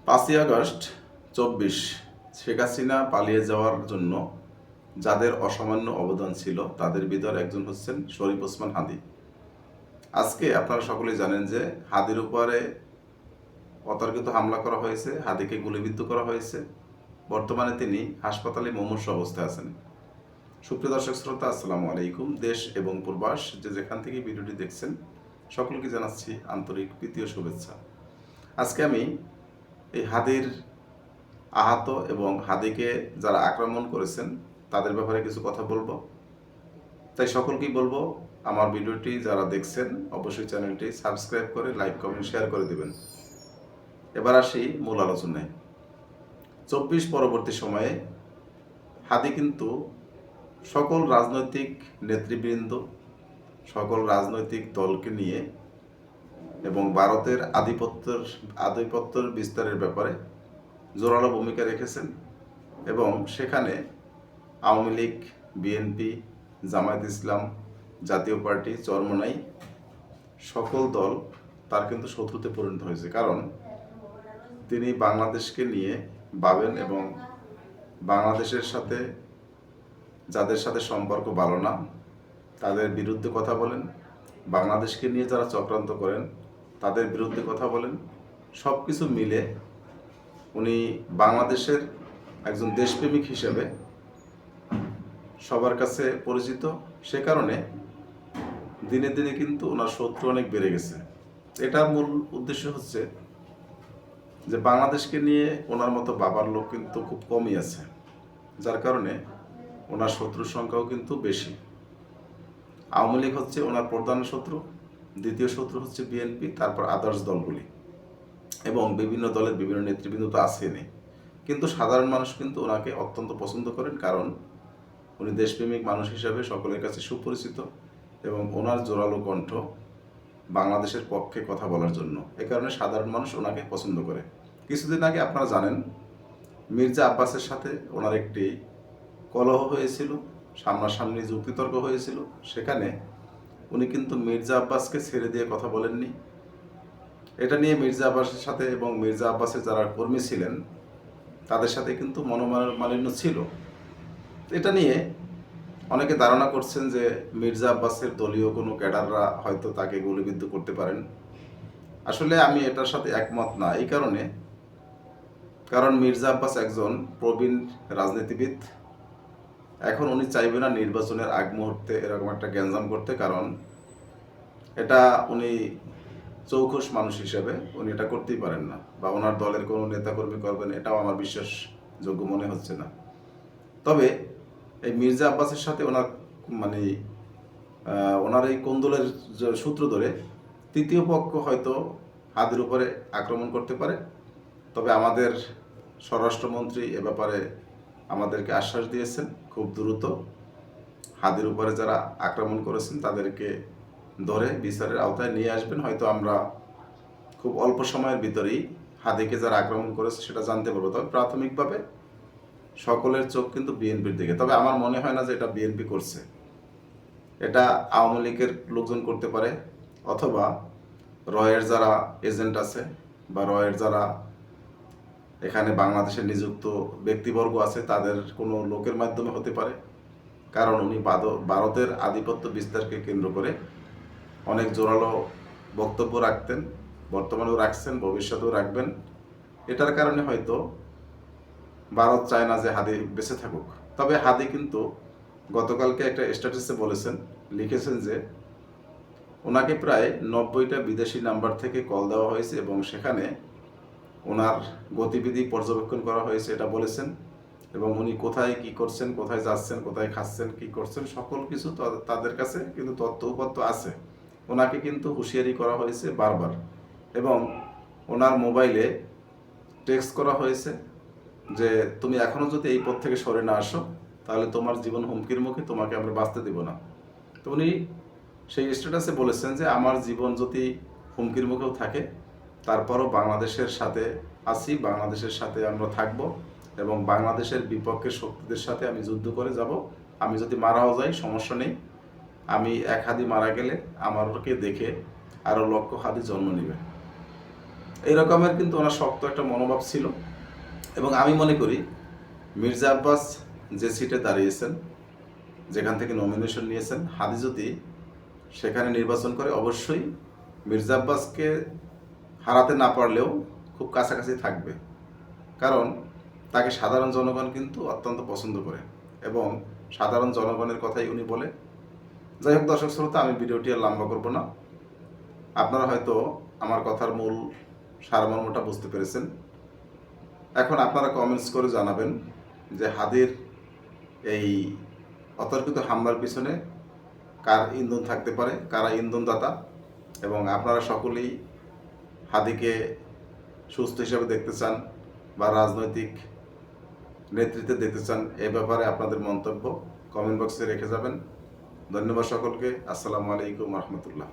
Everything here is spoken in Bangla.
5ই আগস্ট 24 শেখ হাসিনা পালিয়ে যাওয়ার জন্য যাদের অসামান্য অবদান ছিল তাদের ভিতর একজন হচ্ছেন শরীফ ওসমান হাদী। আজকে আপনারা সকলেই জানেন যে হাদীর উপরে অতর্কিত হামলা করা হয়েছে, হাদীকে গুলিবিদ্ধ করা হয়েছে। বর্তমানে তিনি হাসপাতালে মুমূর্ষু অবস্থায় আছেন। সুপ্রিয় দর্শক শ্রোতা, আসসালামু আলাইকুম। দেশ এবং প্রবাস যে যেখান থেকে ভিডিওটি দেখছেন সকলকে জানাচ্ছি আন্তরিক প্রীতি ও শুভেচ্ছা। আজকে আমি এই হাদীর আহত এবং হাদীকে যারা আক্রমণ করেছেন তাদের ব্যাপারে কিছু কথা বলবো। তাই সকলকেই বলবো, আমার ভিডিওটি যারা দেখছেন অবশ্যই চ্যানেলটি সাবস্ক্রাইব করে লাইক কমেন্ট শেয়ার করে দিবেন। এবার আসি মূল আলোচনায়। 24 পরবর্তী সময়ে হাদী কিন্তু সকল রাজনৈতিক নেতৃবৃন্দ, সকল রাজনৈতিক দলকে নিয়ে এবং ভারতের আধিপত্যের বিস্তারের ব্যাপারে জোরালো ভূমিকা রেখেছেন এবং সেখানে আওয়ামী লীগ, বিএনপি, জামায়াত ইসলাম, জাতীয় পার্টি, চরমোনাই সকল দল তার কিন্তু শত্রুতে পরিণত হয়েছে। কারণ তিনি বাংলাদেশকে নিয়ে ভাবেন এবং বাংলাদেশের সাথে যাদের সাথে সম্পর্ক ভালো না তাদের বিরুদ্ধে কথা বলেন, বাংলাদেশকে নিয়ে যারা চক্রান্ত করেন তাদের বিরুদ্ধে কথা বলেন। সব কিছু মিলে উনি বাংলাদেশের একজন দেশপ্রেমিক হিসেবে সবার কাছে পরিচিত। সে কারণে দিনে দিনে কিন্তু ওনার শত্রু অনেক বেড়ে গেছে। এটার মূল উদ্দেশ্য হচ্ছে যে বাংলাদেশকে নিয়ে ওনার মতো বাবার লোক কিন্তু খুব কমই আছে, যার কারণে ওনার শত্রুর সংখ্যাও কিন্তু বেশি। আওয়ামী লীগ হচ্ছে ওনার প্রধান শত্রু, দ্বিতীয় শত্রু হচ্ছে বিএনপি, তারপর আদার্স দলগুলি এবং বিভিন্ন দলের বিভিন্ন নেতৃবৃন্দ তো আসেনি। কিন্তু সাধারণ মানুষ কিন্তু ওনাকে অত্যন্ত পছন্দ করেন, কারণ উনি দেশপ্রেমিক মানুষ হিসাবে সকলের কাছে সুপরিচিত এবং ওনার জোরালো কণ্ঠ বাংলাদেশের পক্ষে কথা বলার জন্য। এ কারণে সাধারণ মানুষ ওনাকে পছন্দ করে। কিছুদিন আগে আপনারা জানেন মির্জা আব্বাসের সাথে ওনার একটি কলহ হয়েছিল, সামনাসামনি যুক্তিতর্ক হয়েছিল। সেখানে উনি কিন্তু মির্জা আব্বাসকে ছেড়ে দিয়ে কথা বলেননি। এটা নিয়ে মির্জা আব্বাসের সাথে এবং মির্জা আব্বাসের যারা কর্মী ছিলেন তাদের সাথে কিন্তু মনোমালিন্য ছিল। এটা নিয়ে অনেকে ধারণা করছেন যে মির্জা আব্বাসের দলীয় কোনো ক্যাডাররা হয়তো তাকে গুলিবিদ্ধ করতে পারেন। আসলে আমি এটার সাথে একমত না। এই কারণ মির্জা আব্বাস একজন প্রবীণ রাজনীতিবিদ। এখন উনি চাইবে না নির্বাচনের আগ মুহূর্তে এরকম একটা গ্যাঞ্জাম করতে, কারণ এটা উনি চৌখুশ মানুষ হিসেবে উনি এটা করতেই পারেন না, বা ওনার দলের কোনো নেতাকর্মী করবেন এটাও আমার বিশ্বাসযোগ্য মনে হচ্ছে না। তবে এই মির্জা আব্বাসের সাথে ওনার মানে ওনার এই কোন্দলের সূত্র ধরে তৃতীয় পক্ষ হয়তো হাদীর উপরে আক্রমণ করতে পারে। তবে আমাদের স্বরাষ্ট্রমন্ত্রী এ ব্যাপারে আমাদেরকে আশ্বাস দিয়েছেন খুব দ্রুত হাদীর উপরে যারা আক্রমণ করেছেন তাদেরকে ধরে বিচারের আওতায় নিয়ে আসবেন। হয়তো আমরা খুব অল্প সময়ের ভিতরেই হাদীকে যারা আক্রমণ করেছে সেটা জানতে পারবো। তবে প্রাথমিকভাবে সকলের চোখ কিন্তু বিএনপির দিকে। তবে আমার মনে হয় না যে এটা বিএনপি করছে, এটা আওয়ামী লীগের লোকজন করতে পারে, অথবা রয়ের যারা এজেন্ট আছে বা রয়ের যারা এখানে বাংলাদেশে নিযুক্ত ব্যক্তিবর্গ আছে তাদের কোনো লোকের মাধ্যমে হতে পারে। কারণ উনি ভারতের আধিপত্য বিস্তারকে কেন্দ্র করে অনেক জোরালো বক্তব্য রাখতেন, বর্তমানেও রাখছেন, ভবিষ্যতেও রাখবেন। এটার কারণে হয়তো ভারত চায় না যে হাদী বেঁচে থাকুক। তবে হাদী কিন্তু গতকালকে একটা স্ট্যাটাসে লিখেছেন যে ওনাকে প্রায় 90টা বিদেশি নাম্বার থেকে কল দেওয়া হয়েছে এবং সেখানে ওনার গতিবিধি পর্যবেক্ষণ করা হয়েছে, এটা বলেছেন। এবং উনি কোথায় কি করছেন, কোথায় যাচ্ছেন, কোথায় খাচ্ছেন, কি করছেন, সকল কিছু তাদের কাছে কিন্তু তথ্য উপাত্ত আছে। ওনাকে কিন্তু হুঁশিয়ারি করা হয়েছে বারবার এবং ওনার মোবাইলে টেক্সট করা হয়েছে যে তুমি এখনও যদি এই পথ থেকে সরে না আসো তাহলে তোমার জীবন হুমকির মুখে, তোমাকে আমরা বাঁচতে দেব না। তো উনি সেই স্ট্যাটাসে বলেছেন যে আমার জীবন যদি হুমকির মুখেও থাকে তারপরও বাংলাদেশের সাথে আছি, বাংলাদেশের সাথে আমরা থাকব এবং বাংলাদেশের বিপক্ষের শক্তিদের সাথে আমি যুদ্ধ করে যাব। আমি যদি মারাও যাই সমস্যা নেই, আমি এক হাদী মারা গেলে আমারকে দেখে আরও লক্ষ হাদী জন্ম নেবে। এই রকমের কিন্তু ওনার শক্ত একটা মনোভাব ছিল। এবং আমি মনে করি মির্জা আব্বাস যে সিটে দাঁড়িয়েছেন, যেখান থেকে নমিনেশন নিয়েছেন, হাদি যদি সেখানে নির্বাচন করে অবশ্যই মির্জা আব্বাসকে হারাতে না পারলেও খুব কাছাকাছি থাকবে। কারণ তাকে সাধারণ জনগণ কিন্তু অত্যন্ত পছন্দ করে এবং সাধারণ জনগণের কথাই উনি বলে। যাই হোক দর্শক শ্রোতা, আমি ভিডিওটি আর লম্বা করব না। আপনারা হয়তো আমার কথার মূল সারমর্মটা বুঝতে পেরেছেন। এখন আপনারা কমেন্টস করে জানাবেন যে হাদির এই অতর্কিত হামলার পিছনে কার ইন্ধন থাকতে পারে, কারা ইন্ধনদাতা, এবং আপনারা সকলেই হাদিকে সুস্থ হিসাবে দেখতে চান বা রাজনৈতিক নেতৃত্বে দেখতে চান, এ ব্যাপারে আপনাদের মন্তব্য কমেন্ট বক্সে রেখে যাবেন। ধন্যবাদ সকলকে। আসসালামু আলাইকুম রহমতুল্লাহ।